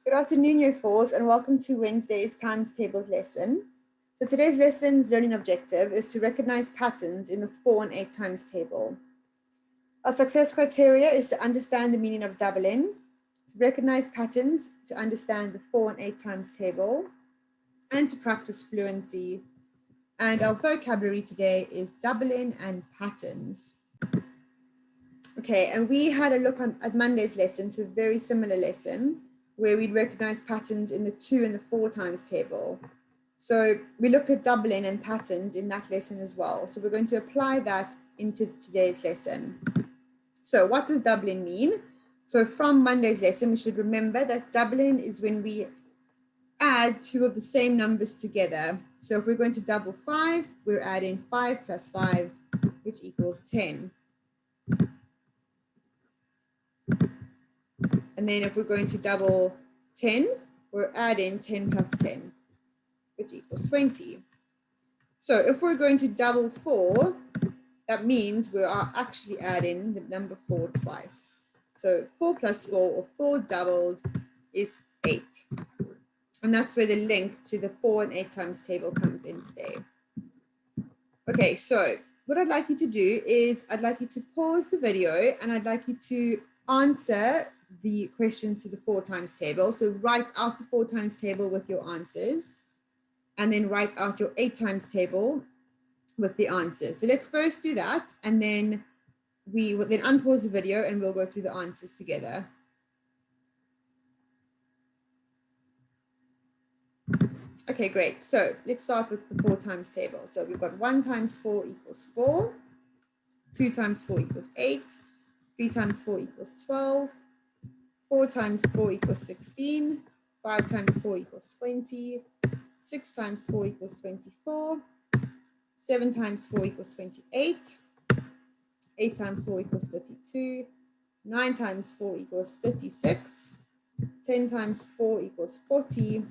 Good afternoon, year fours, and welcome to Wednesday's times tables lesson. So today's lesson's learning objective is to recognize patterns in the 4 and 8 times table. Our success criteria is to understand the meaning of doubling, to recognize patterns, to understand the 4 and 8 times table, and to practice fluency. And our vocabulary today is doubling and patterns. Okay, and we had a look at Monday's lesson to a very similar lesson where we'd recognize patterns in the 2 and the 4 times table. So we looked at doubling and patterns in that lesson as well. So we're going to apply that into today's lesson. So what does doubling mean? So from Monday's lesson, we should remember that doubling is when we add two of the same numbers together. So if we're going to double 5, we're adding 5 plus 5, which equals 10. And then if we're going to double 10, we're adding 10 plus 10, which equals 20. So if we're going to double 4, that means we are actually adding the number 4 twice. So 4 plus 4, or 4 doubled, is 8. And that's where the link to the 4 and 8 times table comes in today. Okay, so what I'd like you to do is I'd like you to pause the video and I'd like you to answer the questions to the 4 times table. So write out the 4 times table with your answers and then write out your 8 times table with the answers. So let's first do that and then we will then unpause the video and we'll go through the answers together. Okay, great. So let's start with the 4 times table. So we've got 1 times 4 equals 4, 2 times 4 equals 8, 3 times 4 equals 12, 4 times 4 equals 16, 5 times 4 equals 20, 6 times 4 equals 24, 7 times 4 equals 28, 8 times 4 equals 32, 9 times 4 equals 36, 10 times 4 equals 40,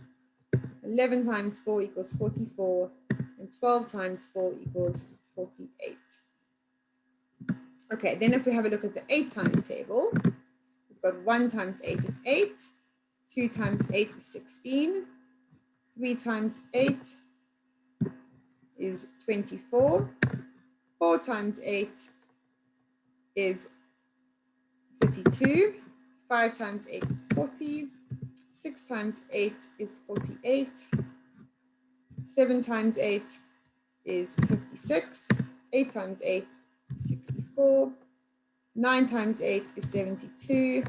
11 times 4 equals 44, and 12 times 4 equals 48. Okay, then if we have a look at the 8 times table, we've got 1 times 8 is 8, 2 times 8 is 16, 3 times 8 is 24, 4 times 8 is 32, 5 times 8 is 40, 6 times 8 is 48, 7 times 8 is 56, 8 times 8 is 64, 9 times 8 is 72,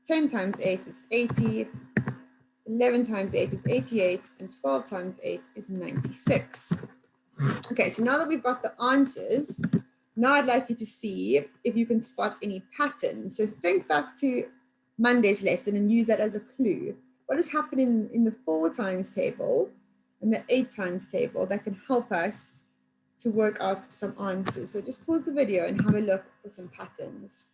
10 times 8 is 80, 11 times 8 is 88, and 12 times 8 is 96. Okay, so now that we've got the answers, now I'd like you to see if you can spot any patterns. So think back to Monday's lesson and use that as a clue. What is happening in the 4 times table and the 8 times table that can help us to work out some answers? So just pause the video and have a look for some patterns.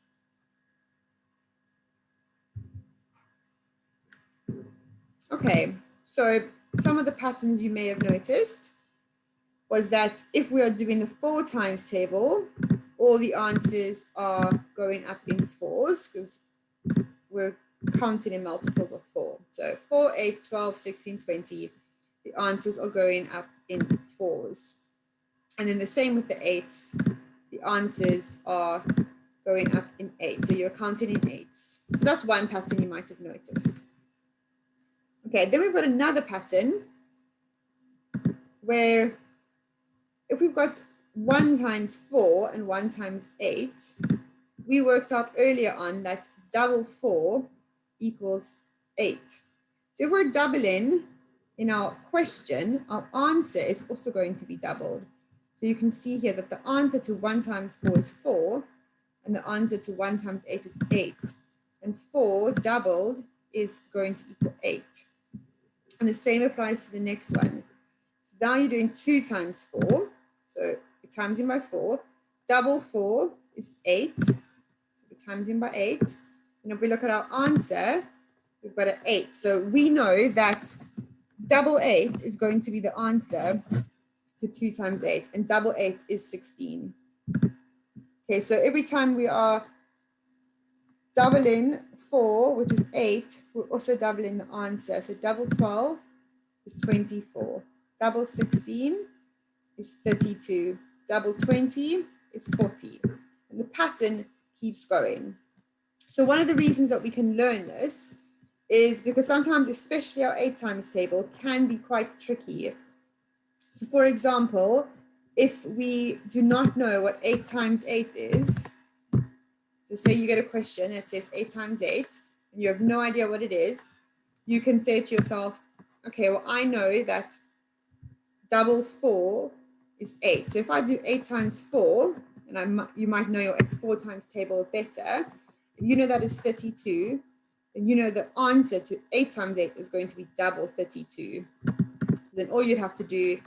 Okay, so some of the patterns you may have noticed was that if we are doing the 4 times table, all the answers are going up in 4s because we're counting in multiples of 4. So 4, 8, 12, 16, 20, the answers are going up in 4s. And then the same with the 8s, the answers are going up in 8. So you're counting in 8s. So that's one pattern you might have noticed. Okay, then we've got another pattern where if we've got 1 times 4 and 1 times 8, we worked out earlier on that double 4 equals 8. So if we're doubling in our question, our answer is also going to be doubled. So you can see here that the answer to 1 times 4 is 4, and the answer to 1 times 8 is 8. And 4 doubled is going to equal 8. And the same applies to the next one. So now you're doing 2 times 4. So we times in by 4. Double 4 is 8. So we times in by 8. And if we look at our answer, we've got an 8. So we know that double 8 is going to be the answer to 2 times 8. And double 8 is 16. Okay, so every time we are double in 4, which is 8, will also double in the answer. So double 12 is 24. Double 16 is 32. Double 20 is 40. And the pattern keeps going. So one of the reasons that we can learn this is because sometimes, especially our 8 times table, can be quite tricky. So for example, if we do not know what 8 times 8 is, so say you get a question that says 8 times 8, and you have no idea what it is, you can say to yourself, okay, well, I know that double 4 is 8. So if I do 8 times 4, and you might know your 4 times table better, if you know that is 32, then you know the answer to 8 times 8 is going to be double 32. So then all you'd have to do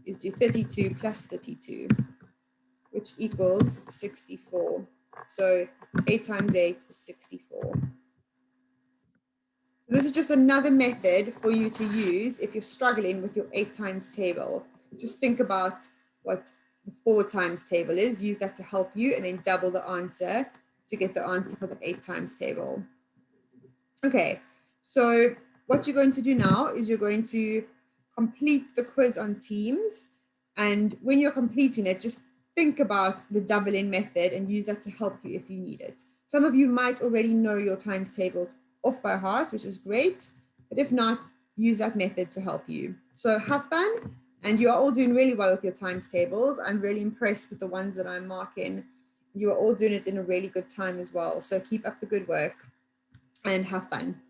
is do 32 plus 32, which equals 64. So 8 times 8 is 64. So this is just another method for you to use if you're struggling with your 8 times table. Just think about what the 4 times table is, use that to help you, and then double the answer to get the answer for the 8 times table. Okay, so what you're going to do now is you're going to complete the quiz on Teams. And when you're completing it, just think about the double in method and use that to help you if you need it. Some of you might already know your times tables off by heart, which is great. But if not, use that method to help you. So have fun. And you are all doing really well with your times tables. I'm really impressed with the ones that I'm marking. You are all doing it in a really good time as well. So keep up the good work and have fun.